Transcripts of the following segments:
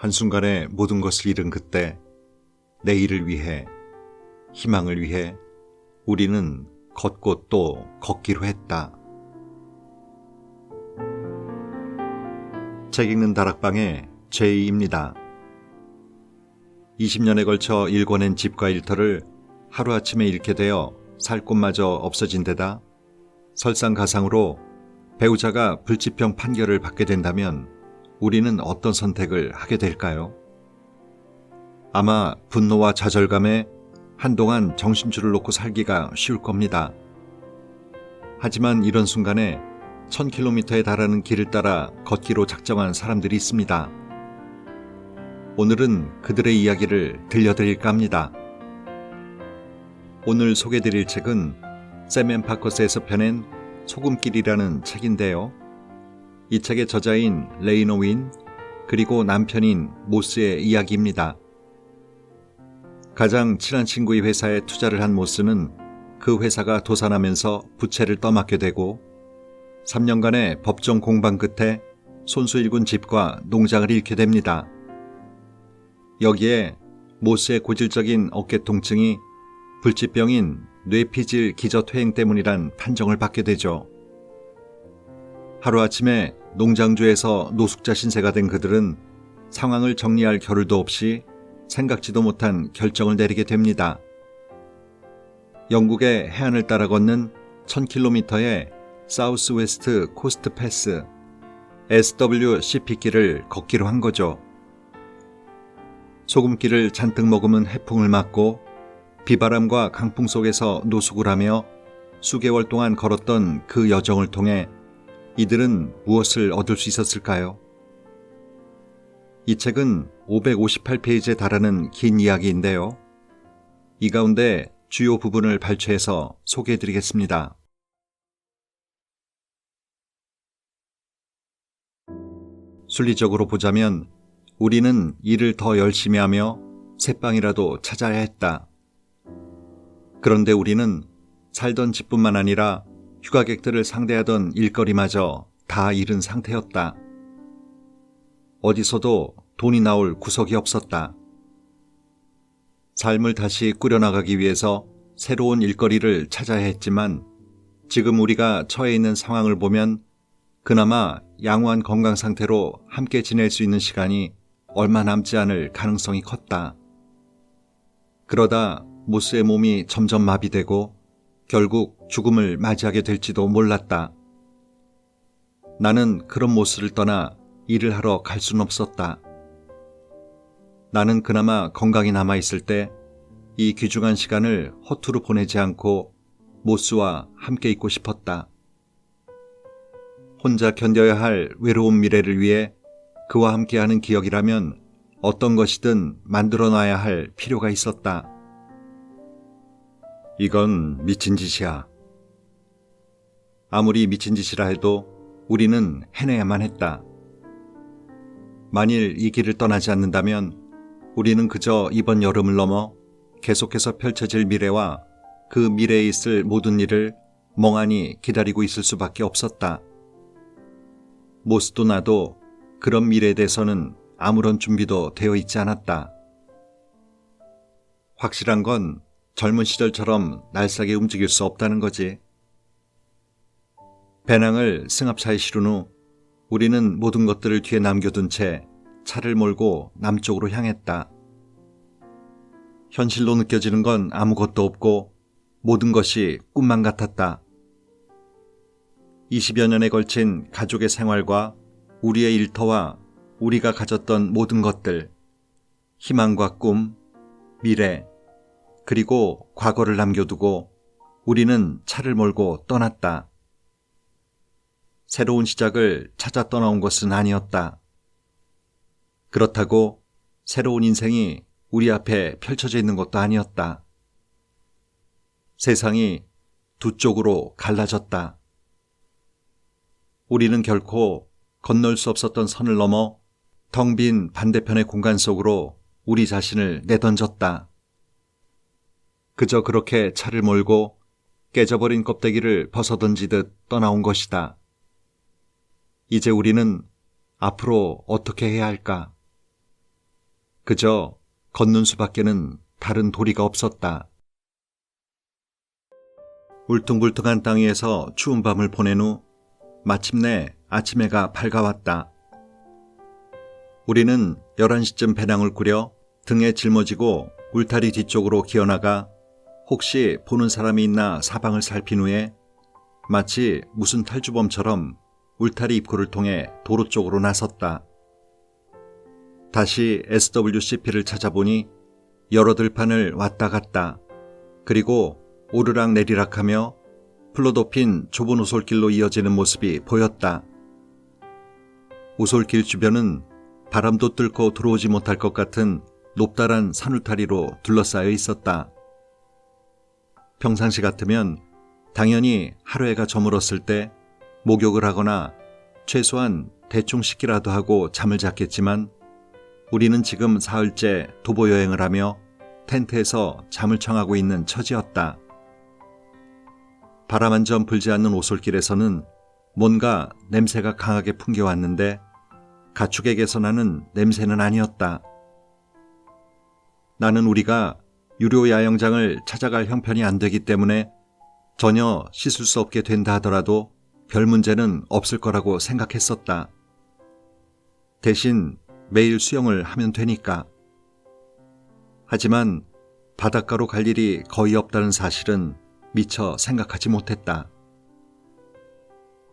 한순간에 모든 것을 잃은 그때 내일을 위해, 희망을 위해 우리는 걷고 또 걷기로 했다. 책 읽는 다락방의 제이입니다. 20년에 걸쳐 읽어낸 집과 일터를 하루아침에 잃게 되어 살 곳마저 없어진 데다 설상가상으로 배우자가 불치병 판결을 받게 된다면 우리는 어떤 선택을 하게 될까요? 아마 분노와 좌절감에 한동안 정신줄을 놓고 살기가 쉬울 겁니다. 하지만 이런 순간에 1000km에 달하는 길을 따라 걷기로 작정한 사람들이 있습니다. 오늘은 그들의 이야기를 들려드릴까 합니다. 오늘 소개드릴 책은 샘 앤 파커스에서 펴낸 소금길이라는 책인데요. 이 책의 저자인 레이너 윈 그리고 남편인 모스의 이야기입니다. 가장 친한 친구의 회사에 투자를 한 모스는 그 회사가 도산하면서 부채를 떠맡게 되고 3년간의 법정 공방 끝에 손수 일군 집과 농장을 잃게 됩니다. 여기에 모스의 고질적인 어깨 통증이 불치병인 뇌피질 기저퇴행 때문이란 판정을 받게 되죠. 하루아침에 농장주에서 노숙자 신세가 된 그들은 상황을 정리할 겨를도 없이 생각지도 못한 결정을 내리게 됩니다. 영국의 해안을 따라 걷는 1000km의 사우스 웨스트 코스트 패스 SWCP길을 걷기로 한 거죠. 소금기를 잔뜩 머금은 해풍을 맞고 비바람과 강풍 속에서 노숙을 하며 수개월 동안 걸었던 그 여정을 통해 이들은 무엇을 얻을 수 있었을까요? 이 책은 558페이지에 달하는 긴 이야기인데요. 이 가운데 주요 부분을 발췌해서 소개해드리겠습니다. 순리적으로 보자면 우리는 일을 더 열심히 하며 새빵이라도 찾아야 했다. 그런데 우리는 살던 집뿐만 아니라 휴가객들을 상대하던 일거리마저 다 잃은 상태였다. 어디서도 돈이 나올 구석이 없었다. 삶을 다시 꾸려나가기 위해서 새로운 일거리를 찾아야 했지만 지금 우리가 처해 있는 상황을 보면 그나마 양호한 건강 상태로 함께 지낼 수 있는 시간이 얼마 남지 않을 가능성이 컸다. 그러다 모스의 몸이 점점 마비되고 결국 죽음을 맞이하게 될지도 몰랐다. 나는 그런 모스를 떠나 일을 하러 갈 수는 없었다. 나는 그나마 건강이 남아있을 때 이 귀중한 시간을 허투루 보내지 않고 모스와 함께 있고 싶었다. 혼자 견뎌야 할 외로운 미래를 위해 그와 함께하는 기억이라면 어떤 것이든 만들어놔야 할 필요가 있었다. 이건 미친 짓이야. 아무리 미친 짓이라 해도 우리는 해내야만 했다. 만일 이 길을 떠나지 않는다면 우리는 그저 이번 여름을 넘어 계속해서 펼쳐질 미래와 그 미래에 있을 모든 일을 멍하니 기다리고 있을 수밖에 없었다. 모스도 나도 그런 미래에 대해서는 아무런 준비도 되어 있지 않았다. 확실한 건 젊은 시절처럼 날쌔게 움직일 수 없다는 거지. 배낭을 승합차에 실은 후 우리는 모든 것들을 뒤에 남겨둔 채 차를 몰고 남쪽으로 향했다. 현실로 느껴지는 건 아무것도 없고 모든 것이 꿈만 같았다. 20여 년에 걸친 가족의 생활과 우리의 일터와 우리가 가졌던 모든 것들, 희망과 꿈, 미래, 그리고 과거를 남겨두고 우리는 차를 몰고 떠났다. 새로운 시작을 찾아 떠나온 것은 아니었다. 그렇다고 새로운 인생이 우리 앞에 펼쳐져 있는 것도 아니었다. 세상이 두 쪽으로 갈라졌다. 우리는 결코 건널 수 없었던 선을 넘어 텅 빈 반대편의 공간 속으로 우리 자신을 내던졌다. 그저 그렇게 차를 몰고 깨져버린 껍데기를 벗어던지듯 떠나온 것이다. 이제 우리는 앞으로 어떻게 해야 할까? 그저 걷는 수밖에는 다른 도리가 없었다. 울퉁불퉁한 땅 위에서 추운 밤을 보낸 후 마침내 아침 해가 밝아왔다. 우리는 11시쯤 배낭을 꾸려 등에 짊어지고 울타리 뒤쪽으로 기어나가 혹시 보는 사람이 있나 사방을 살핀 후에 마치 무슨 탈주범처럼 울타리 입구를 통해 도로 쪽으로 나섰다. 다시 SWCP를 찾아보니 여러 들판을 왔다 갔다. 그리고 오르락 내리락하며 풀로 덮인 좁은 오솔길로 이어지는 모습이 보였다. 오솔길 주변은 바람도 뚫고 들어오지 못할 것 같은 높다란 산울타리로 둘러싸여 있었다. 평상시 같으면 당연히 하루해가 저물었을 때 목욕을 하거나 최소한 대충 씻기라도 하고 잠을 잤겠지만 우리는 지금 사흘째 도보 여행을 하며 텐트에서 잠을 청하고 있는 처지였다. 바람 한 점 불지 않는 오솔길에서는 뭔가 냄새가 강하게 풍겨왔는데 가축에게서 나는 냄새는 아니었다. 나는 우리가 유료 야영장을 찾아갈 형편이 안 되기 때문에 전혀 씻을 수 없게 된다 하더라도 별 문제는 없을 거라고 생각했었다. 대신 매일 수영을 하면 되니까. 하지만 바닷가로 갈 일이 거의 없다는 사실은 미처 생각하지 못했다.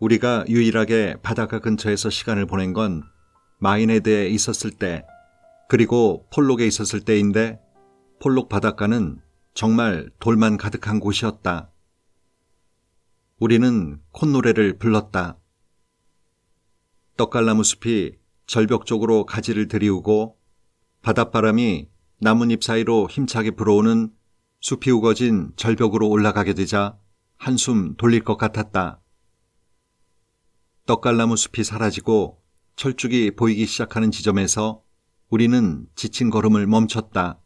우리가 유일하게 바닷가 근처에서 시간을 보낸 건 마이네드에 있었을 때, 그리고 폴록에 있었을 때인데 폴록 바닷가는 정말 돌만 가득한 곳이었다. 우리는 콧노래를 불렀다. 떡갈나무 숲이 절벽 쪽으로 가지를 들이우고 바닷바람이 나뭇잎 사이로 힘차게 불어오는 숲이 우거진 절벽으로 올라가게 되자 한숨 돌릴 것 같았다. 떡갈나무 숲이 사라지고 철쭉이 보이기 시작하는 지점에서 우리는 지친 걸음을 멈췄다.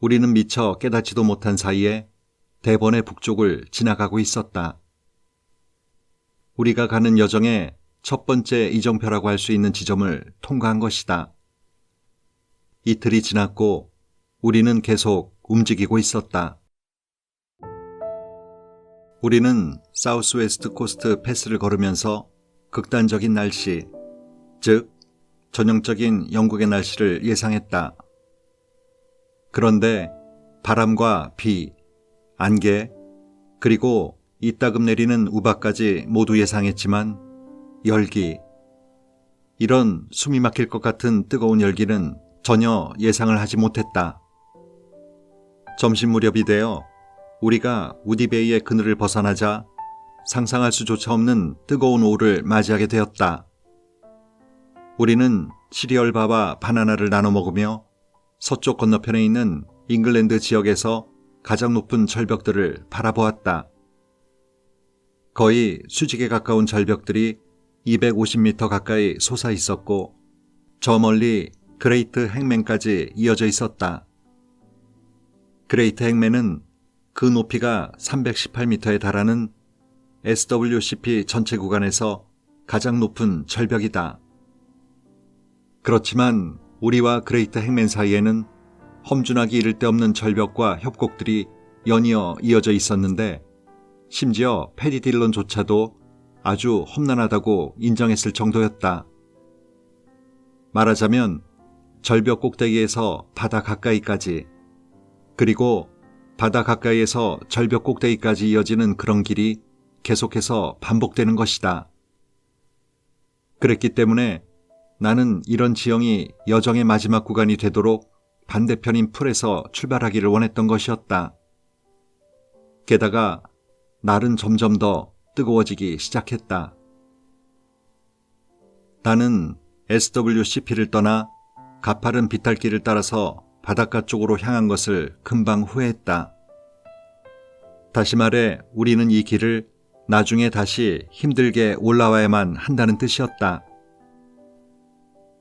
우리는 미처 깨닫지도 못한 사이에 대번의 북쪽을 지나가고 있었다. 우리가 가는 여정의 첫 번째 이정표라고 할 수 있는 지점을 통과한 것이다. 이틀이 지났고 우리는 계속 움직이고 있었다. 우리는 사우스 웨스트 코스트 패스를 걸으면서 극단적인 날씨, 즉 전형적인 영국의 날씨를 예상했다. 그런데 바람과 비, 안개, 그리고 이따금 내리는 우박까지 모두 예상했지만 열기, 이런 숨이 막힐 것 같은 뜨거운 열기는 전혀 예상을 하지 못했다. 점심 무렵이 되어 우리가 우디베이의 그늘을 벗어나자 상상할 수조차 없는 뜨거운 오후를 맞이하게 되었다. 우리는 시리얼바와 바나나를 나눠 먹으며 서쪽 건너편에 있는 잉글랜드 지역에서 가장 높은 절벽들을 바라보았다. 거의 수직에 가까운 절벽들이 250m 가까이 솟아 있었고 저 멀리 그레이트 행맨까지 이어져 있었다. 그레이트 행맨은 그 높이가 318m에 달하는 SWCP 전체 구간에서 가장 높은 절벽이다. 그렇지만 우리와 그레이트 행맨 사이에는 험준하기 이를 데 없는 절벽과 협곡들이 연이어 이어져 있었는데 심지어 페리 딜런조차도 아주 험난하다고 인정했을 정도였다. 말하자면 절벽 꼭대기에서 바다 가까이까지, 그리고 바다 가까이에서 절벽 꼭대기까지 이어지는 그런 길이 계속해서 반복되는 것이다. 그랬기 때문에 나는 이런 지형이 여정의 마지막 구간이 되도록 반대편인 풀에서 출발하기를 원했던 것이었다. 게다가 날은 점점 더 뜨거워지기 시작했다. 나는 SWCP를 떠나 가파른 비탈길을 따라서 바닷가 쪽으로 향한 것을 금방 후회했다. 다시 말해 우리는 이 길을 나중에 다시 힘들게 올라와야만 한다는 뜻이었다.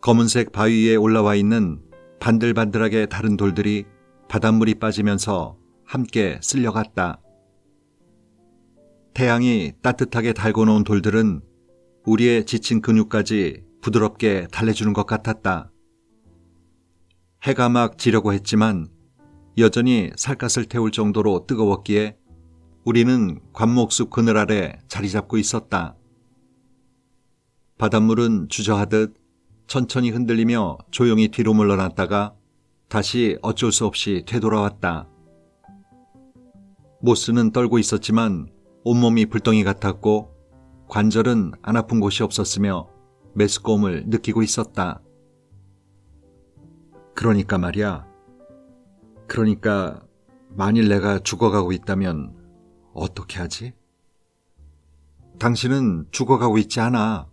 검은색 바위 위에 올라와 있는 반들반들하게 다른 돌들이 바닷물이 빠지면서 함께 쓸려갔다. 태양이 따뜻하게 달궈 놓은 돌들은 우리의 지친 근육까지 부드럽게 달래주는 것 같았다. 해가 막 지려고 했지만 여전히 살갗을 태울 정도로 뜨거웠기에 우리는 관목숲 그늘 아래 자리 잡고 있었다. 바닷물은 주저하듯 천천히 흔들리며 조용히 뒤로 물러났다가 다시 어쩔 수 없이 되돌아왔다. 모스는 떨고 있었지만 온몸이 불덩이 같았고 관절은 안 아픈 곳이 없었으며 메스꺼움을 느끼고 있었다. 그러니까 말이야. 그러니까 만일 내가 죽어가고 있다면 어떻게 하지? 당신은 죽어가고 있지 않아.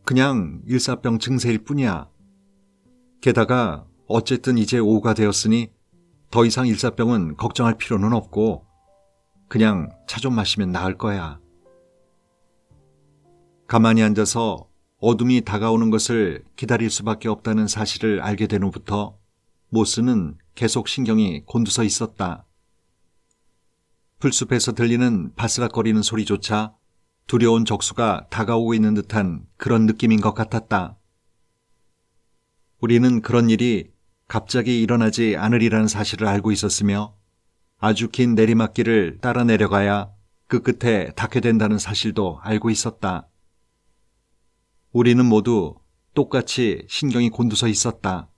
그냥 일사병 증세일 뿐이야. 게다가 어쨌든 이제 오후가 되었으니 더 이상 일사병은 걱정할 필요는 없고 그냥 차 좀 마시면 나을 거야. 가만히 앉아서 어둠이 다가오는 것을 기다릴 수밖에 없다는 사실을 알게 된 후부터 모스는 계속 신경이 곤두서 있었다. 풀숲에서 들리는 바스락거리는 소리조차 두려운 적수가 다가오고 있는 듯한 그런 느낌인 것 같았다. 우리는 그런 일이 갑자기 일어나지 않으리라는 사실을 알고 있었으며 아주 긴 내리막길을 따라 내려가야 그 끝에 닿게 된다는 사실도 알고 있었다. 우리는 모두 똑같이 신경이 곤두서 있었다.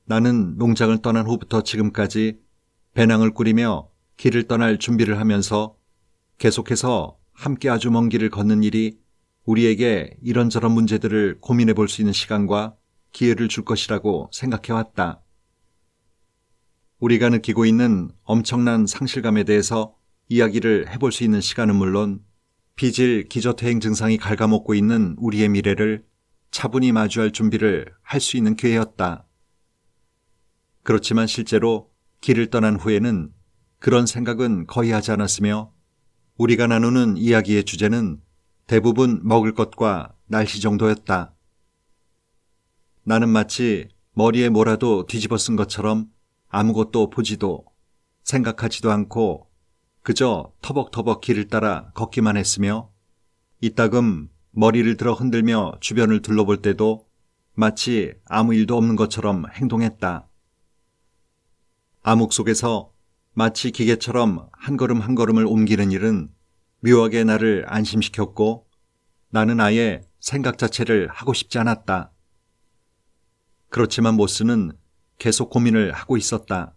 나는 농장을 떠난 후부터 지금까지 배낭을 꾸리며 길을 떠날 준비를 하면서 계속해서 함께 아주 먼 길을 걷는 일이 우리에게 이런저런 문제들을 고민해 볼 수 있는 시간과 기회를 줄 것이라고 생각해왔다. 우리가 느끼고 있는 엄청난 상실감에 대해서 이야기를 해볼 수 있는 시간은 물론 비질 기저퇴행 증상이 갉아먹고 있는 우리의 미래를 차분히 마주할 준비를 할 수 있는 기회였다. 그렇지만 실제로 길을 떠난 후에는 그런 생각은 거의 하지 않았으며 우리가 나누는 이야기의 주제는 대부분 먹을 것과 날씨 정도였다. 나는 마치 머리에 뭐라도 뒤집어 쓴 것처럼 아무것도 보지도 생각하지도 않고 그저 터벅터벅 길을 따라 걷기만 했으며 이따금 머리를 들어 흔들며 주변을 둘러볼 때도 마치 아무 일도 없는 것처럼 행동했다. 암흑 속에서 마치 기계처럼 한 걸음 한 걸음을 옮기는 일은 묘하게 나를 안심시켰고 나는 아예 생각 자체를 하고 싶지 않았다. 그렇지만 모스는 계속 고민을 하고 있었다.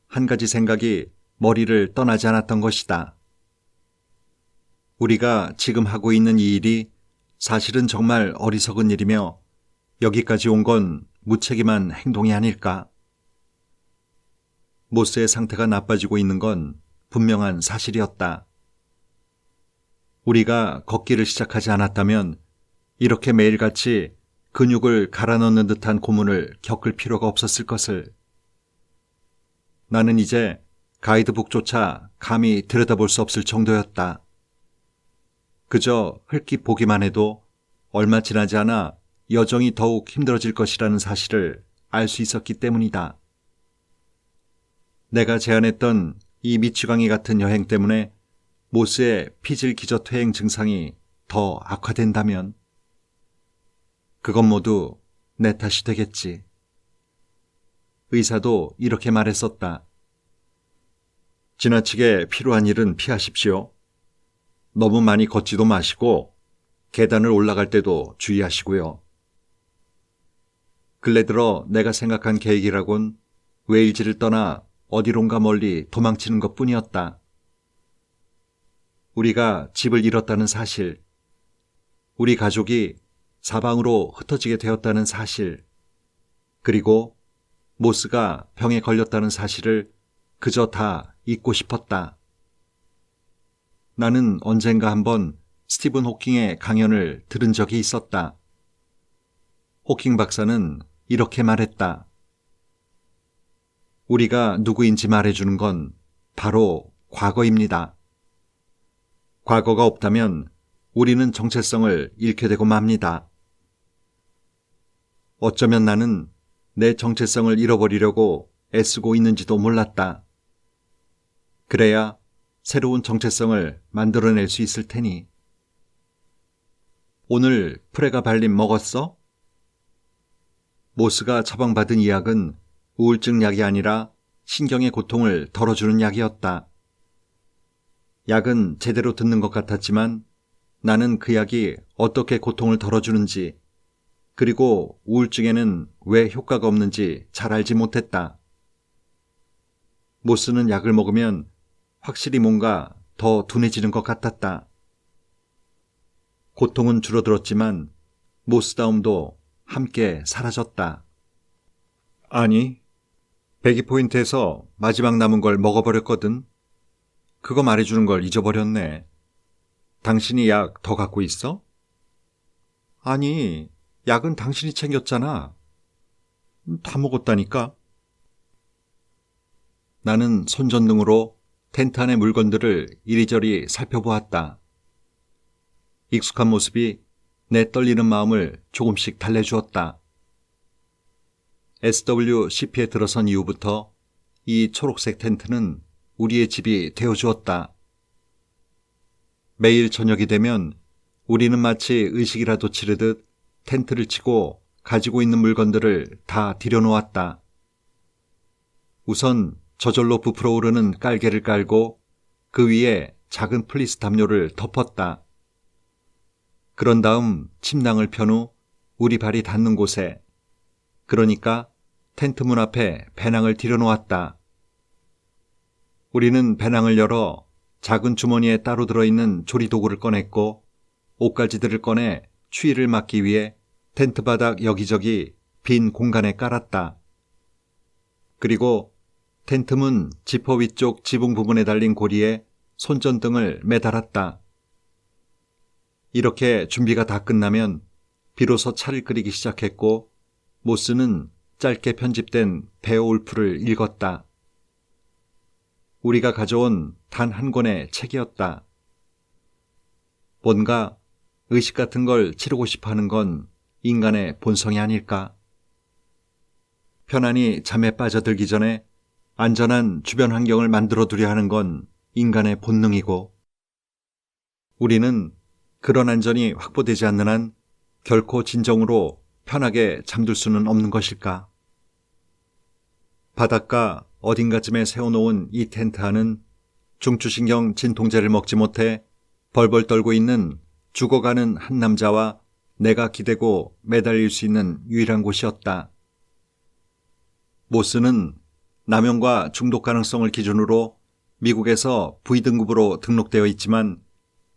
한 가지 생각이 머리를 떠나지 않았던 것이다. 우리가 지금 하고 있는 이 일이 사실은 정말 어리석은 일이며 여기까지 온 건 무책임한 행동이 아닐까? 모스의 상태가 나빠지고 있는 건 분명한 사실이었다. 우리가 걷기를 시작하지 않았다면 이렇게 매일같이 근육을 갈아 넣는 듯한 고문을 겪을 필요가 없었을 것을. 나는 이제 가이드북조차 감히 들여다볼 수 없을 정도였다. 그저 흘낏 보기만 해도 얼마 지나지 않아 여정이 더욱 힘들어질 것이라는 사실을 알 수 있었기 때문이다. 내가 제안했던 이 미치광이 같은 여행 때문에 모스의 피질 기저퇴행 증상이 더 악화된다면 그건 모두 내 탓이 되겠지. 의사도 이렇게 말했었다. 지나치게 필요한 일은 피하십시오. 너무 많이 걷지도 마시고 계단을 올라갈 때도 주의하시고요. 근래 들어 내가 생각한 계획이라곤 웨일즈를 떠나 어디론가 멀리 도망치는 것뿐이었다. 우리가 집을 잃었다는 사실, 우리 가족이 사방으로 흩어지게 되었다는 사실, 그리고 모스가 병에 걸렸다는 사실을 그저 다 잊고 싶었다. 나는 언젠가 한번 스티븐 호킹의 강연을 들은 적이 있었다. 호킹 박사는 이렇게 말했다. 우리가 누구인지 말해주는 건 바로 과거입니다. 과거가 없다면 우리는 정체성을 잃게 되고 맙니다. 어쩌면 나는 내 정체성을 잃어버리려고 애쓰고 있는지도 몰랐다. 그래야 새로운 정체성을 만들어낼 수 있을 테니. 오늘 프레가 발린 먹었어? 모스가 처방받은 이 약은 우울증 약이 아니라 신경의 고통을 덜어주는 약이었다. 약은 제대로 듣는 것 같았지만 나는 그 약이 어떻게 고통을 덜어주는지, 그리고 우울증에는 왜 효과가 없는지 잘 알지 못했다. 모스는 약을 먹으면 확실히 뭔가 더 둔해지는 것 같았다. 고통은 줄어들었지만 모스다움도 함께 사라졌다. 아니, 배기포인트에서 마지막 남은 걸 먹어버렸거든. 그거 말해주는 걸 잊어버렸네. 당신이 약 더 갖고 있어? 아니, 약은 당신이 챙겼잖아. 다 먹었다니까. 나는 손전등으로 텐트 안의 물건들을 이리저리 살펴보았다. 익숙한 모습이 내 떨리는 마음을 조금씩 달래주었다. SWCP에 들어선 이후부터 이 초록색 텐트는 우리의 집이 되어주었다. 매일 저녁이 되면 우리는 마치 의식이라도 치르듯 텐트를 치고 가지고 있는 물건들을 다 들여놓았다. 우선 저절로 부풀어 오르는 깔개를 깔고 그 위에 작은 플리스 담요를 덮었다. 그런 다음 침낭을 편 후 우리 발이 닿는 곳에, 그러니까 텐트 문 앞에 배낭을 들여놓았다. 우리는 배낭을 열어 작은 주머니에 따로 들어있는 조리도구를 꺼냈고 옷가지들을 꺼내 추위를 막기 위해 텐트 바닥 여기저기 빈 공간에 깔았다. 그리고 텐트 문 지퍼 위쪽 지붕 부분에 달린 고리에 손전등을 매달았다. 이렇게 준비가 다 끝나면 비로소 차를 끓이기 시작했고 모스는 짧게 편집된 베어울프를 읽었다. 우리가 가져온 단 한 권의 책이었다. 뭔가 의식 같은 걸 치르고 싶어 하는 건 인간의 본성이 아닐까? 편안히 잠에 빠져들기 전에 안전한 주변 환경을 만들어두려 하는 건 인간의 본능이고, 우리는 그런 안전이 확보되지 않는 한 결코 진정으로 편하게 잠들 수는 없는 것일까? 바닷가 어딘가쯤에 세워놓은 이 텐트 안은 중추신경 진통제를 먹지 못해 벌벌 떨고 있는 죽어가는 한 남자와 내가 기대고 매달릴 수 있는 유일한 곳이었다. 모스는 남용과 중독 가능성을 기준으로 미국에서 V등급으로 등록되어 있지만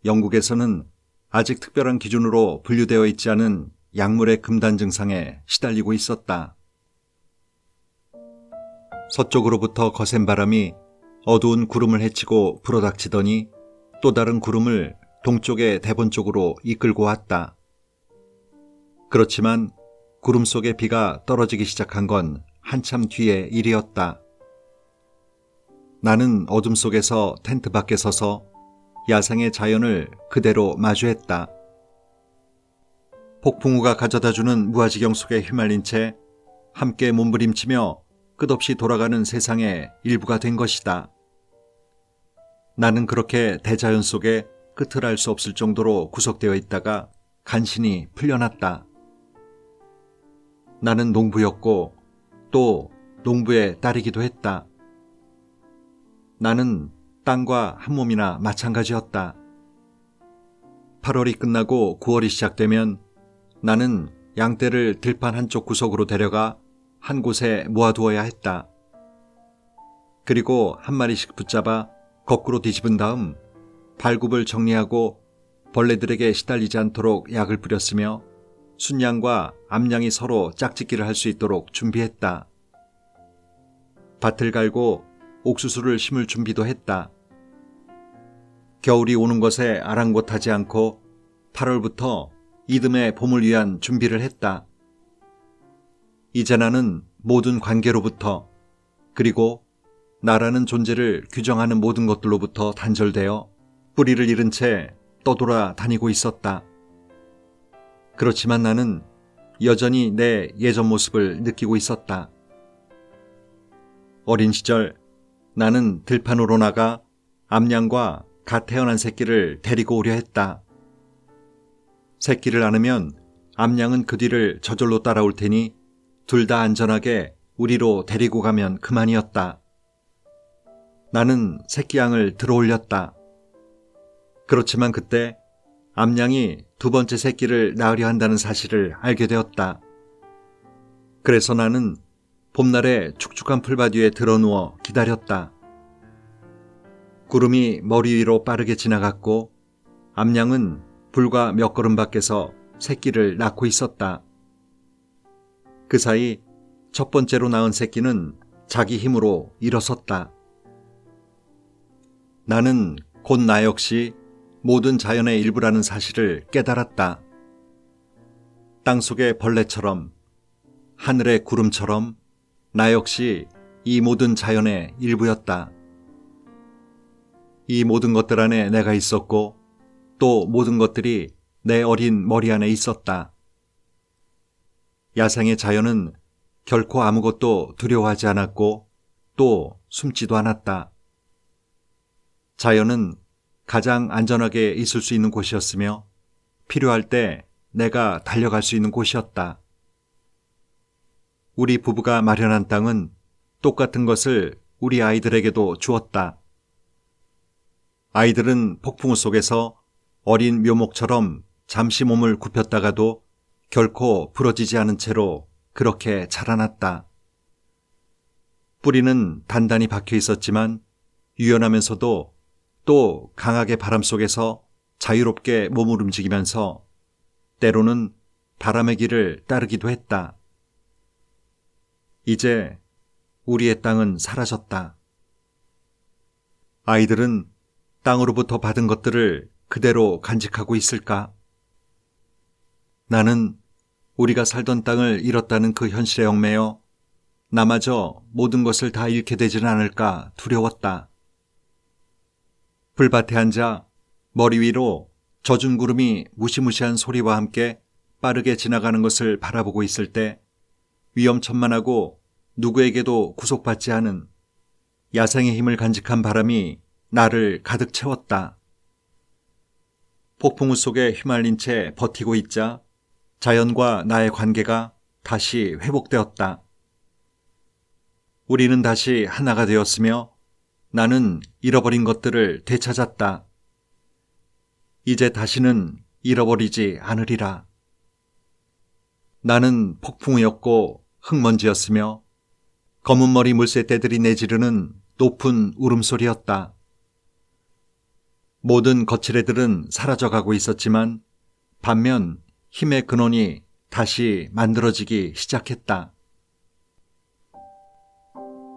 영국에서는 아직 특별한 기준으로 분류되어 있지 않은 약물의 금단 증상에 시달리고 있었다. 서쪽으로부터 거센 바람이 어두운 구름을 헤치고 불어닥치더니 또 다른 구름을 동쪽의 대본 쪽으로 이끌고 왔다. 그렇지만 구름 속에 비가 떨어지기 시작한 건 한참 뒤의 일이었다. 나는 어둠 속에서 텐트 밖에 서서 야생의 자연을 그대로 마주했다. 폭풍우가 가져다주는 무아지경 속에 휘말린 채 함께 몸부림치며 끝없이 돌아가는 세상의 일부가 된 것이다. 나는 그렇게 대자연 속에 끝을 알 수 없을 정도로 구속되어 있다가 간신히 풀려났다. 나는 농부였고 또 농부의 딸이기도 했다. 나는 땅과 한 몸이나 마찬가지였다. 8월이 끝나고 9월이 시작되면 나는 양떼를 들판 한쪽 구석으로 데려가 한 곳에 모아두어야 했다. 그리고 한 마리씩 붙잡아 거꾸로 뒤집은 다음 발굽을 정리하고 벌레들에게 시달리지 않도록 약을 뿌렸으며 순양과 암양이 서로 짝짓기를 할 수 있도록 준비했다. 밭을 갈고 옥수수를 심을 준비도 했다. 겨울이 오는 것에 아랑곳하지 않고 8월부터 이듬해 봄을 위한 준비를 했다. 이제 나는 모든 관계로부터, 그리고 나라는 존재를 규정하는 모든 것들로부터 단절되어 뿌리를 잃은 채 떠돌아 다니고 있었다. 그렇지만 나는 여전히 내 예전 모습을 느끼고 있었다. 어린 시절 나는 들판으로 나가 암양과 갓 태어난 새끼를 데리고 오려 했다. 새끼를 안으면 암양은 그 뒤를 저절로 따라올 테니 둘 다 안전하게 우리로 데리고 가면 그만이었다. 나는 새끼 양을 들어올렸다. 그렇지만 그때 암양이 두 번째 새끼를 낳으려 한다는 사실을 알게 되었다. 그래서 나는 봄날의 축축한 풀밭 위에 드러누워 기다렸다. 구름이 머리 위로 빠르게 지나갔고 암양은 불과 몇 걸음 밖에서 새끼를 낳고 있었다. 그 사이 첫 번째로 낳은 새끼는 자기 힘으로 일어섰다. 나는 곧 나 역시 모든 자연의 일부라는 사실을 깨달았다. 땅속의 벌레처럼, 하늘의 구름처럼 나 역시 이 모든 자연의 일부였다. 이 모든 것들 안에 내가 있었고 또 모든 것들이 내 어린 머리 안에 있었다. 야생의 자연은 결코 아무것도 두려워하지 않았고 또 숨지도 않았다. 자연은 가장 안전하게 있을 수 있는 곳이었으며 필요할 때 내가 달려갈 수 있는 곳이었다. 우리 부부가 마련한 땅은 똑같은 것을 우리 아이들에게도 주었다. 아이들은 폭풍우 속에서 어린 묘목처럼 잠시 몸을 굽혔다가도 결코 부러지지 않은 채로 그렇게 자라났다. 뿌리는 단단히 박혀 있었지만 유연하면서도 또 강하게 바람 속에서 자유롭게 몸을 움직이면서 때로는 바람의 길을 따르기도 했다. 이제 우리의 땅은 사라졌다. 아이들은 땅으로부터 받은 것들을 그대로 간직하고 있을까? 나는 우리가 살던 땅을 잃었다는 그 현실에 얽매여 나마저 모든 것을 다 잃게 되지는 않을까 두려웠다. 불밭에 앉아 머리 위로 젖은 구름이 무시무시한 소리와 함께 빠르게 지나가는 것을 바라보고 있을 때 위험천만하고 누구에게도 구속받지 않은 야생의 힘을 간직한 바람이 나를 가득 채웠다. 폭풍우 속에 휘말린 채 버티고 있자 자연과 나의 관계가 다시 회복되었다. 우리는 다시 하나가 되었으며 나는 잃어버린 것들을 되찾았다. 이제 다시는 잃어버리지 않으리라. 나는 폭풍우였고 흙먼지였으며 검은 머리 물새떼들이 내지르는 높은 울음소리였다. 모든 거칠애들은 사라져가고 있었지만 반면 힘의 근원이 다시 만들어지기 시작했다.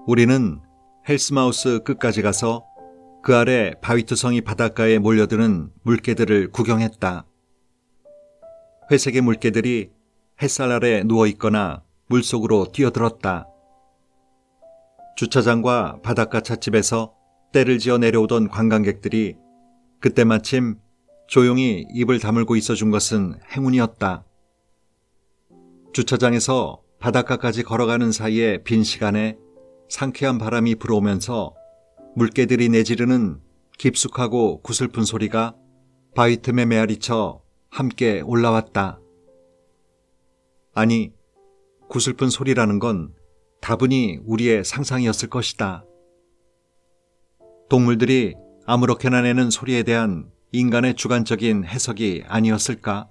우리는 헬스마우스 끝까지 가서 그 아래 바위투성이 바닷가에 몰려드는 물개들을 구경했다. 회색의 물개들이 햇살 아래 누워있거나 물속으로 뛰어들었다. 주차장과 바닷가 찻집에서 때를 지어 내려오던 관광객들이 그때 마침 조용히 입을 다물고 있어준 것은 행운이었다. 주차장에서 바닷가까지 걸어가는 사이의 빈 시간에 상쾌한 바람이 불어오면서 물개들이 내지르는 깊숙하고 구슬픈 소리가 바위 틈에 메아리쳐 함께 올라왔다. 아니, 구슬픈 소리라는 건 다분히 우리의 상상이었을 것이다. 동물들이 아무렇게나 내는 소리에 대한 인간의 주관적인 해석이 아니었을까?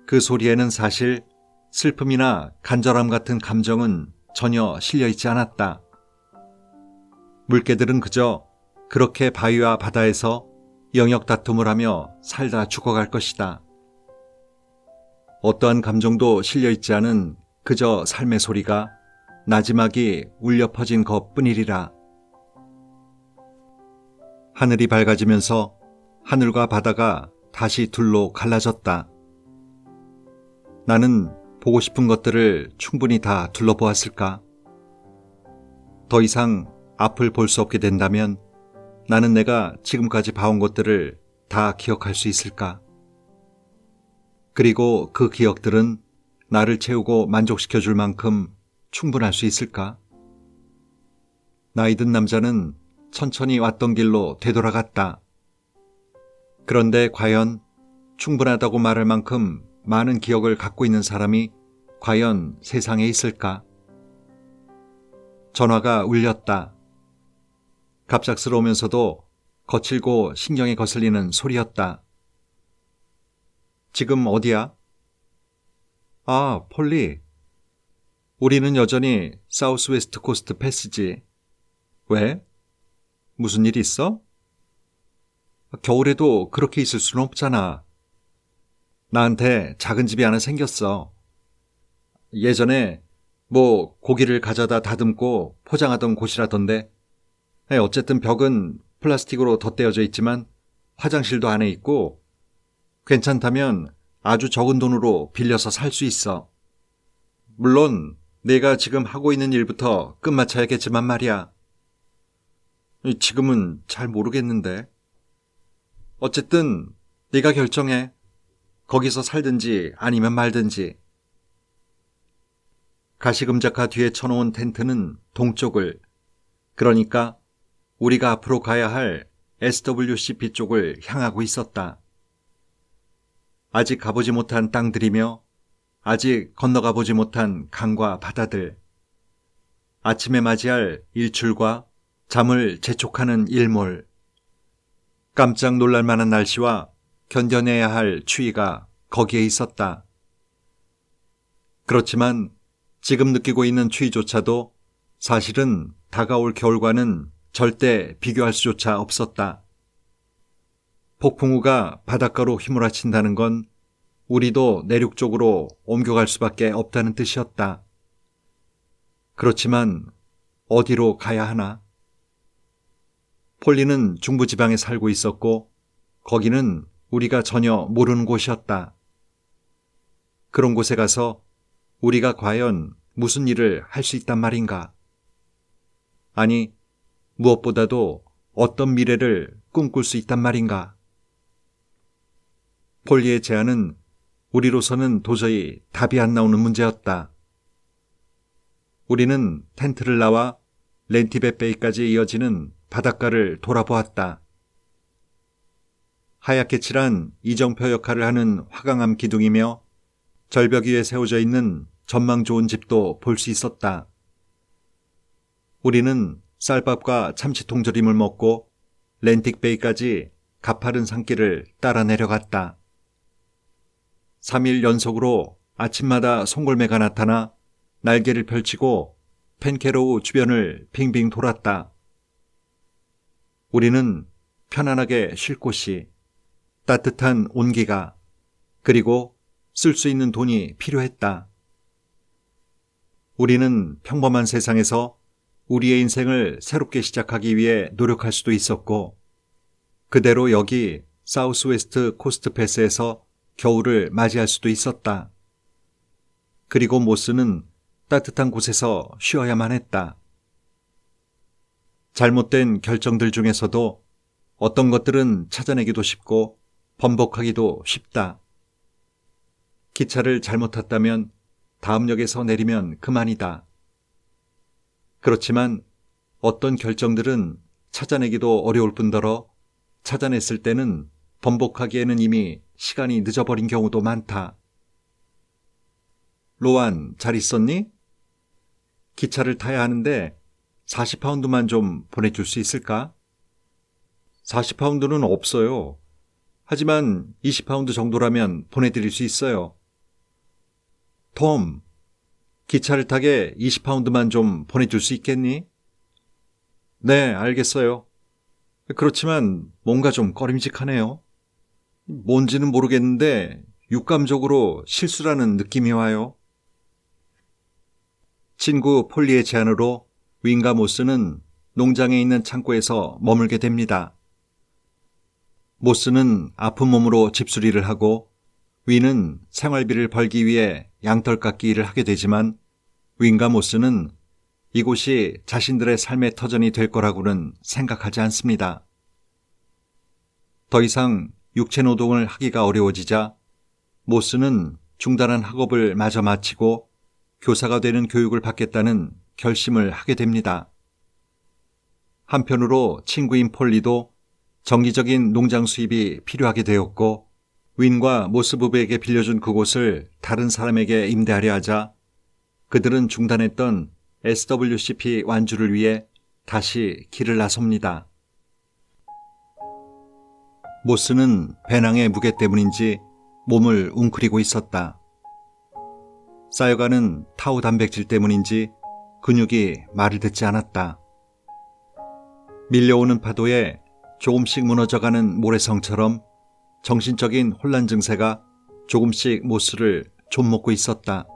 그 소리에는 사실 슬픔이나 간절함 같은 감정은 전혀 실려있지 않았다. 물개들은 그저 그렇게 바위와 바다에서 영역 다툼을 하며 살다 죽어갈 것이다. 어떠한 감정도 실려있지 않은 그저 삶의 소리가 나지막이 울려 퍼진 것뿐이리라. 하늘이 밝아지면서 하늘과 바다가 다시 둘로 갈라졌다. 나는 보고 싶은 것들을 충분히 다 둘러보았을까? 더 이상 앞을 볼 수 없게 된다면 나는 내가 지금까지 봐온 것들을 다 기억할 수 있을까? 그리고 그 기억들은 나를 채우고 만족시켜 줄 만큼 충분할 수 있을까? 나이 든 남자는 천천히 왔던 길로 되돌아갔다. 그런데 과연 충분하다고 말할 만큼 많은 기억을 갖고 있는 사람이 과연 세상에 있을까? 전화가 울렸다. 갑작스러우면서도 거칠고 신경에 거슬리는 소리였다. 지금 어디야? 아, 폴리. 우리는 여전히 사우스 웨스트 코스트 패스지. 왜? 무슨 일 있어? 겨울에도 그렇게 있을 수는 없잖아. 나한테 작은 집이 하나 생겼어. 예전에 고기를 가져다 다듬고 포장하던 곳이라던데. 어쨌든 벽은 플라스틱으로 덧대어져 있지만 화장실도 안에 있고 괜찮다면 아주 적은 돈으로 빌려서 살 수 있어. 물론 내가 지금 하고 있는 일부터 끝마쳐야겠지만 말이야. 지금은 잘 모르겠는데. 어쨌든 네가 결정해. 거기서 살든지 아니면 말든지. 가시금작화 뒤에 쳐놓은 텐트는 동쪽을, 그러니까 우리가 앞으로 가야 할 SWCP 쪽을 향하고 있었다. 아직 가보지 못한 땅들이며 아직 건너가 보지 못한 강과 바다들, 아침에 맞이할 일출과 잠을 재촉하는 일몰, 깜짝 놀랄 만한 날씨와 견뎌내야 할 추위가 거기에 있었다. 그렇지만 지금 느끼고 있는 추위조차도 사실은 다가올 겨울과는 절대 비교할 수조차 없었다. 폭풍우가 바닷가로 휘몰아친다는 건 우리도 내륙 쪽으로 옮겨갈 수밖에 없다는 뜻이었다. 그렇지만 어디로 가야 하나? 폴리는 중부지방에 살고 있었고 거기는 우리가 전혀 모르는 곳이었다. 그런 곳에 가서 우리가 과연 무슨 일을 할 수 있단 말인가? 아니, 무엇보다도 어떤 미래를 꿈꿀 수 있단 말인가? 폴리의 제안은 우리로서는 도저히 답이 안 나오는 문제였다. 우리는 텐트를 나와 렌티베 베이까지 이어지는 바닷가를 돌아보았다. 하얗게 칠한 이정표 역할을 하는 화강암 기둥이며 절벽 위에 세워져 있는 전망 좋은 집도 볼 수 있었다. 우리는 쌀밥과 참치 통조림을 먹고 렌틱베이까지 가파른 산길을 따라 내려갔다. 3일 연속으로 아침마다 송골매가 나타나 날개를 펼치고 펜케로우 주변을 빙빙 돌았다. 우리는 편안하게 쉴 곳이, 따뜻한 온기가, 그리고 쓸 수 있는 돈이 필요했다. 우리는 평범한 세상에서 우리의 인생을 새롭게 시작하기 위해 노력할 수도 있었고, 그대로 여기 사우스 웨스트 코스트 패스에서 겨울을 맞이할 수도 있었다. 그리고 모스는 따뜻한 곳에서 쉬어야만 했다. 잘못된 결정들 중에서도 어떤 것들은 찾아내기도 쉽고 번복하기도 쉽다. 기차를 잘못 탔다면 다음 역에서 내리면 그만이다. 그렇지만 어떤 결정들은 찾아내기도 어려울 뿐더러 찾아냈을 때는 번복하기에는 이미 시간이 늦어버린 경우도 많다. 로안, 잘 있었니? 기차를 타야 하는데 40파운드만 좀 보내줄 수 있을까? 40파운드는 없어요. 하지만 20파운드 정도라면 보내드릴 수 있어요. 톰, 기차를 타게 20파운드만 좀 보내줄 수 있겠니? 네, 알겠어요. 그렇지만 뭔가 좀 꺼림직하네요. 뭔지는 모르겠는데 육감적으로 실수라는 느낌이 와요. 친구 폴리의 제안으로 윈과 모스는 농장에 있는 창고에서 머물게 됩니다. 모스는 아픈 몸으로 집수리를 하고 윈은 생활비를 벌기 위해 양털 깎기 일을 하게 되지만 윈과 모스는 이곳이 자신들의 삶의 터전이 될 거라고는 생각하지 않습니다. 더 이상 육체 노동을 하기가 어려워지자 모스는 중단한 학업을 마저 마치고 교사가 되는 교육을 받겠다는 결심을 하게 됩니다. 한편으로 친구인 폴리도 정기적인 농장 수입이 필요하게 되었고 윈과 모스 부부에게 빌려준 그곳을 다른 사람에게 임대하려 하자 그들은 중단했던 SWCP 완주를 위해 다시 길을 나섭니다. 모스는 배낭의 무게 때문인지 몸을 웅크리고 있었다. 쌓여가는 타우 단백질 때문인지 근육이 말을 듣지 않았다. 밀려오는 파도에 조금씩 무너져가는 모래성처럼 정신적인 혼란 증세가 조금씩 모스를 좀먹고 있었다.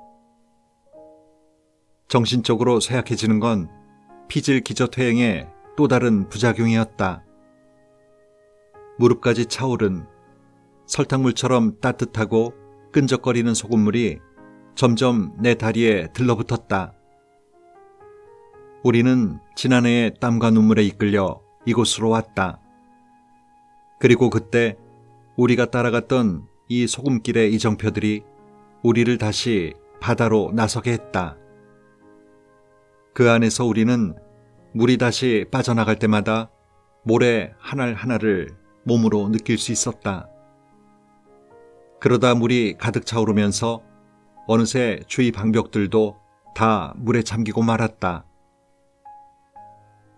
정신적으로 쇠약해지는 건 피질 기저퇴행의 또 다른 부작용이었다. 무릎까지 차오른 설탕물처럼 따뜻하고 끈적거리는 소금물이 점점 내 다리에 들러붙었다. 우리는 지난해의 땀과 눈물에 이끌려 이곳으로 왔다. 그리고 그때 우리가 따라갔던 이 소금길의 이정표들이 우리를 다시 바다로 나서게 했다. 그 안에서 우리는 물이 다시 빠져나갈 때마다 모래 하나하나를 몸으로 느낄 수 있었다. 그러다 물이 가득 차오르면서 어느새 주위 방벽들도 다 물에 잠기고 말았다.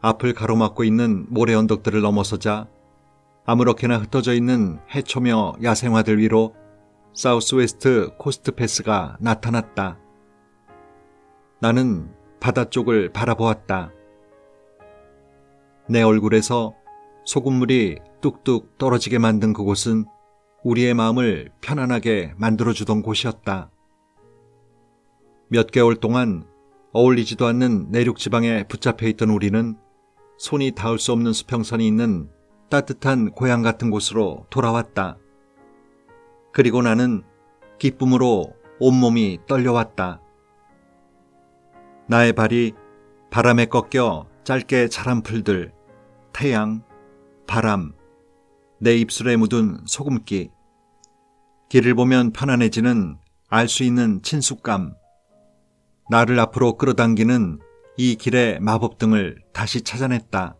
앞을 가로막고 있는 모래 언덕들을 넘어서자 아무렇게나 흩어져 있는 해초며 야생화들 위로 사우스웨스트 코스트 패스가 나타났다. 나는 바다 쪽을 바라보았다. 내 얼굴에서 소금물이 뚝뚝 떨어지게 만든 그곳은 우리의 마음을 편안하게 만들어주던 곳이었다. 몇 개월 동안 어울리지도 않는 내륙 지방에 붙잡혀 있던 우리는 손이 닿을 수 없는 수평선이 있는 따뜻한 고향 같은 곳으로 돌아왔다. 그리고 나는 기쁨으로 온몸이 떨려왔다. 나의 발이 바람에 꺾여 짧게 자란 풀들, 태양, 바람, 내 입술에 묻은 소금기, 길을 보면 편안해지는 알 수 있는 친숙감, 나를 앞으로 끌어당기는 이 길의 마법 등을 다시 찾아냈다.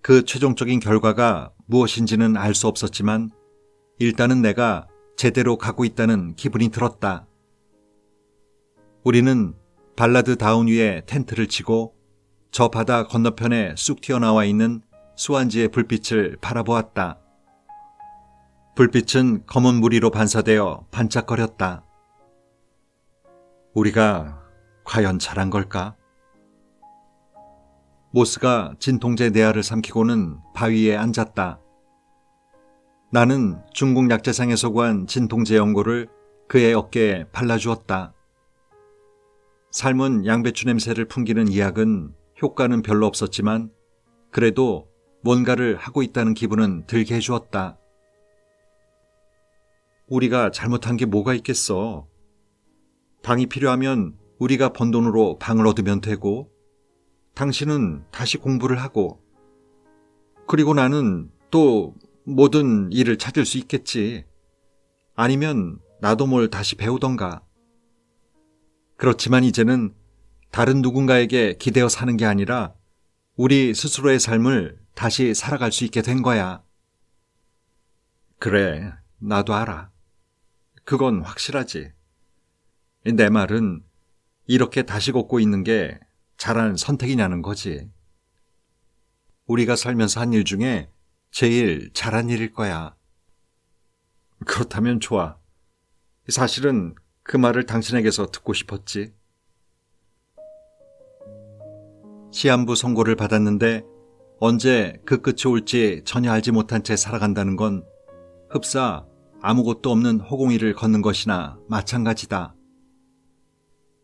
그 최종적인 결과가 무엇인지는 알 수 없었지만 일단은 내가 제대로 가고 있다는 기분이 들었다. 우리는 발라드 다운 위에 텐트를 치고 저 바다 건너편에 쑥 튀어나와 있는 수완지의 불빛을 바라보았다. 불빛은 검은 무리로 반사되어 반짝거렸다. 우리가 과연 잘한 걸까? 모스가 진통제 내알을 삼키고는 바위에 앉았다. 나는 중국 약재상에서 구한 진통제 연고를 그의 어깨에 발라주었다. 삶은 양배추 냄새를 풍기는 이 약은 효과는 별로 없었지만 그래도 뭔가를 하고 있다는 기분은 들게 해주었다. 우리가 잘못한 게 뭐가 있겠어. 방이 필요하면 우리가 번 돈으로 방을 얻으면 되고 당신은 다시 공부를 하고 그리고 나는 또 모든 일을 찾을 수 있겠지. 아니면 나도 뭘 다시 배우던가. 그렇지만 이제는 다른 누군가에게 기대어 사는 게 아니라 우리 스스로의 삶을 다시 살아갈 수 있게 된 거야. 그래, 나도 알아. 그건 확실하지. 내 말은 이렇게 다시 걷고 있는 게 잘한 선택이냐는 거지. 우리가 살면서 한 일 중에 제일 잘한 일일 거야. 그렇다면 좋아. 사실은 그 말을 당신에게서 듣고 싶었지. 시한부 선고를 받았는데 언제 그 끝이 올지 전혀 알지 못한 채 살아간다는 건 흡사 아무것도 없는 허공위를 걷는 것이나 마찬가지다.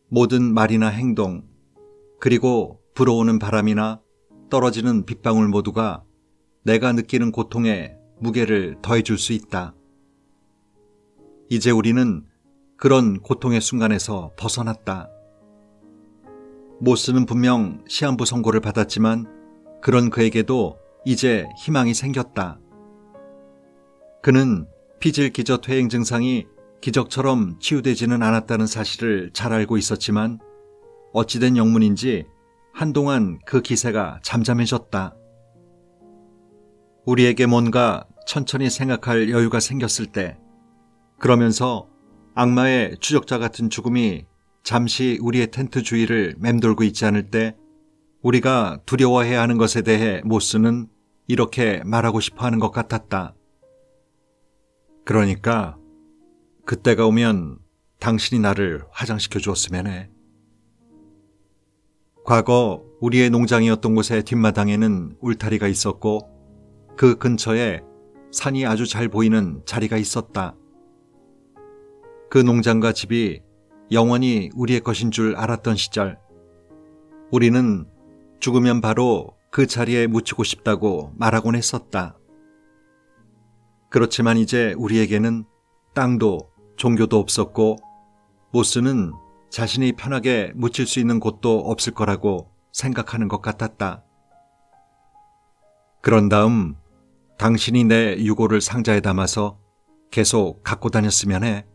모든 말이나 행동, 그리고 불어오는 바람이나 떨어지는 빗방울 모두가 내가 느끼는 고통에 무게를 더해줄 수 있다. 이제 우리는 그런 고통의 순간에서 벗어났다. 모스는 분명 시한부 선고를 받았지만 그런 그에게도 이제 희망이 생겼다. 그는 피질 기저 퇴행 증상이 기적처럼 치유되지는 않았다는 사실을 잘 알고 있었지만 어찌된 영문인지 한동안 그 기세가 잠잠해졌다. 우리에게 뭔가 천천히 생각할 여유가 생겼을 때, 그러면서 악마의 추적자 같은 죽음이 잠시 우리의 텐트 주위를 맴돌고 있지 않을 때 우리가 두려워해야 하는 것에 대해 모스는 이렇게 말하고 싶어 하는 것 같았다. 그러니까 그때가 오면 당신이 나를 화장시켜 주었으면 해. 과거 우리의 농장이었던 곳의 뒷마당에는 울타리가 있었고 그 근처에 산이 아주 잘 보이는 자리가 있었다. 그 농장과 집이 영원히 우리의 것인 줄 알았던 시절, 우리는 죽으면 바로 그 자리에 묻히고 싶다고 말하곤 했었다. 그렇지만 이제 우리에게는 땅도 종교도 없었고 모스는 자신이 편하게 묻힐 수 있는 곳도 없을 거라고 생각하는 것 같았다. 그런 다음 당신이 내 유골을 상자에 담아서 계속 갖고 다녔으면 해.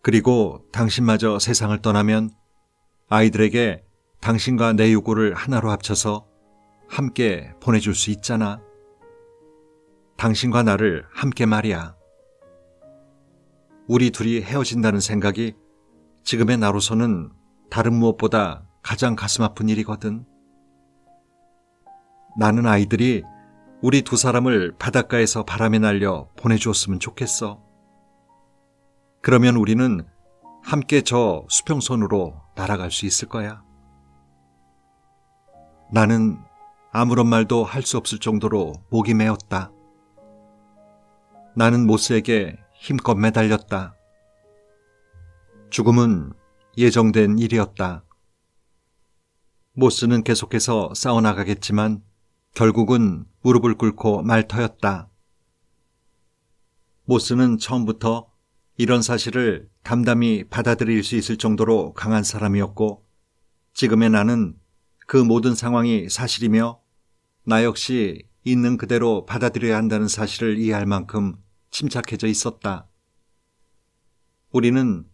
그리고 당신마저 세상을 떠나면 아이들에게 당신과 내 유골을 하나로 합쳐서 함께 보내줄 수 있잖아. 당신과 나를 함께 말이야. 우리 둘이 헤어진다는 생각이 지금의 나로서는 다른 무엇보다 가장 가슴 아픈 일이거든. 나는 아이들이 우리 두 사람을 바닷가에서 바람에 날려 보내주었으면 좋겠어. 그러면 우리는 함께 저 수평선으로 날아갈 수 있을 거야. 나는 아무런 말도 할 수 없을 정도로 목이 메었다. 나는 모스에게 힘껏 매달렸다. 죽음은 예정된 일이었다. 모스는 계속해서 싸워나가겠지만 결국은 무릎을 꿇고 말터였다. 모스는 처음부터 이런 사실을 담담히 받아들일 수 있을 정도로 강한 사람이었고 지금의 나는 그 모든 상황이 사실이며 나 역시 있는 그대로 받아들여야 한다는 사실을 이해할 만큼 침착해져 있었다. 우리는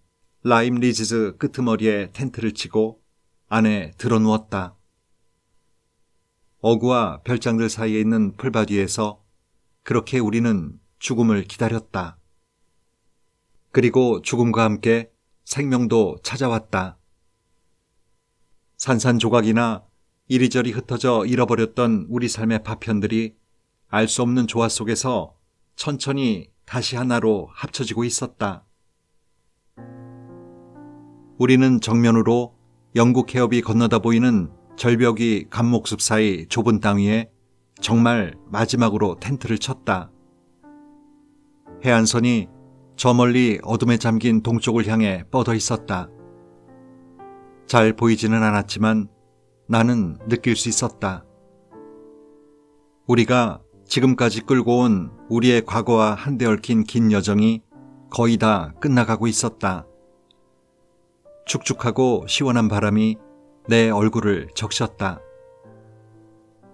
라임 리지즈 끄트머리에 텐트를 치고 안에 들어누웠다. 어구와 별장들 사이에 있는 풀밭 위에서 그렇게 우리는 죽음을 기다렸다. 그리고 죽음과 함께 생명도 찾아왔다. 산산조각이나 이리저리 흩어져 잃어버렸던 우리 삶의 파편들이 알 수 없는 조화 속에서 천천히 다시 하나로 합쳐지고 있었다. 우리는 정면으로 영국 해협이 건너다 보이는 절벽이 감목숲 사이 좁은 땅 위에 정말 마지막으로 텐트를 쳤다. 해안선이 저 멀리 어둠에 잠긴 동쪽을 향해 뻗어 있었다. 잘 보이지는 않았지만 나는 느낄 수 있었다. 우리가 지금까지 끌고 온 우리의 과거와 한데 얽힌 긴 여정이 거의 다 끝나가고 있었다. 축축하고 시원한 바람이 내 얼굴을 적셨다.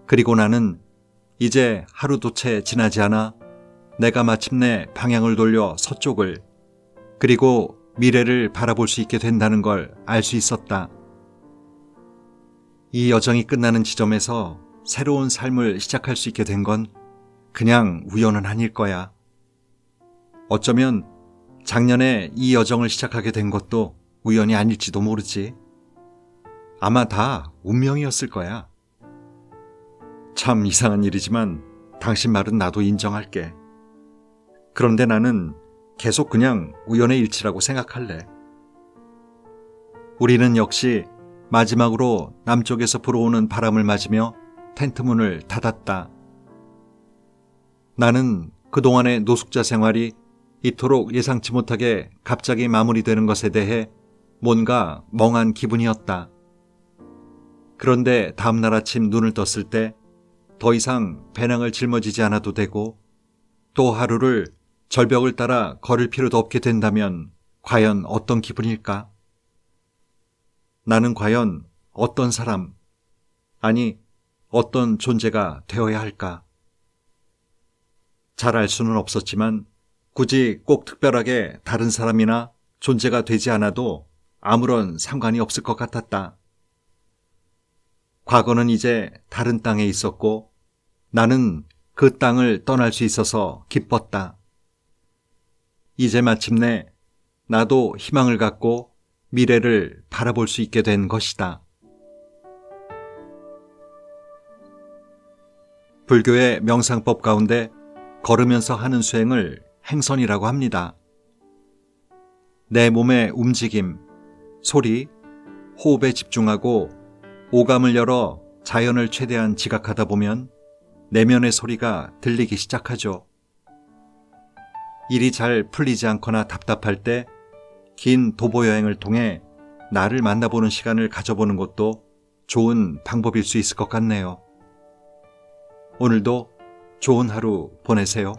그리고 나는 이제 하루도 채 지나지 않아 내가 마침내 방향을 돌려 서쪽을 그리고 미래를 바라볼 수 있게 된다는 걸 알 수 있었다. 이 여정이 끝나는 지점에서 새로운 삶을 시작할 수 있게 된 건 그냥 우연은 아닐 거야. 어쩌면 작년에 이 여정을 시작하게 된 것도 우연이 아닐지도 모르지. 아마 다 운명이었을 거야. 참 이상한 일이지만 당신 말은 나도 인정할게. 그런데 나는 계속 그냥 우연의 일치라고 생각할래. 우리는 역시 마지막으로 남쪽에서 불어오는 바람을 맞으며 텐트 문을 닫았다. 나는 그동안의 노숙자 생활이 이토록 예상치 못하게 갑자기 마무리되는 것에 대해 뭔가 멍한 기분이었다. 그런데 다음날 아침 눈을 떴을 때 더 이상 배낭을 짊어지지 않아도 되고 또 하루를 절벽을 따라 걸을 필요도 없게 된다면 과연 어떤 기분일까? 나는 과연 어떤 사람, 아니 어떤 존재가 되어야 할까? 잘 알 수는 없었지만 굳이 꼭 특별하게 다른 사람이나 존재가 되지 않아도 아무런 상관이 없을 것 같았다. 과거는 이제 다른 땅에 있었고 나는 그 땅을 떠날 수 있어서 기뻤다. 이제 마침내 나도 희망을 갖고 미래를 바라볼 수 있게 된 것이다. 불교의 명상법 가운데 걸으면서 하는 수행을 행선이라고 합니다. 내 몸의 움직임, 소리, 호흡에 집중하고 오감을 열어 자연을 최대한 지각하다 보면 내면의 소리가 들리기 시작하죠. 일이 잘 풀리지 않거나 답답할 때 긴 도보 여행을 통해 나를 만나보는 시간을 가져보는 것도 좋은 방법일 수 있을 것 같네요. 오늘도 좋은 하루 보내세요.